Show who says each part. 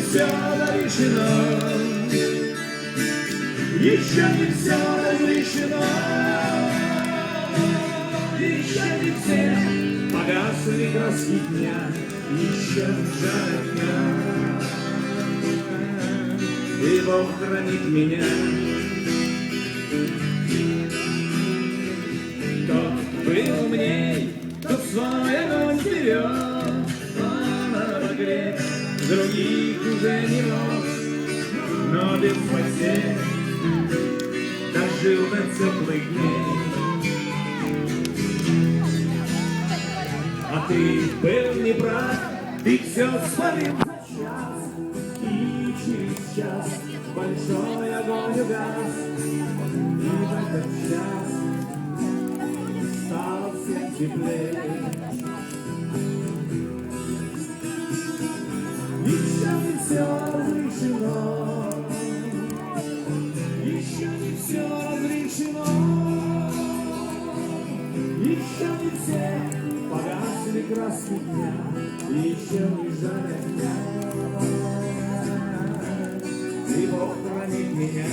Speaker 1: все решено, еще не все разрешено, еще не все погасли краски дня, еще жарят дня. И Бог хранит меня. Тот был умней, тот свой огонь вперед, обогреть других уже не мог, но без потерь дожил до теплых дней. А ты был неправ, ты все спалил за час, и через час большой огонь угас, и в этот час стало всем теплее. Еще не все разрешено, еще не все разрешено, еще не все погасли краски дня, еще не жарят дня. И Бог хранит меня.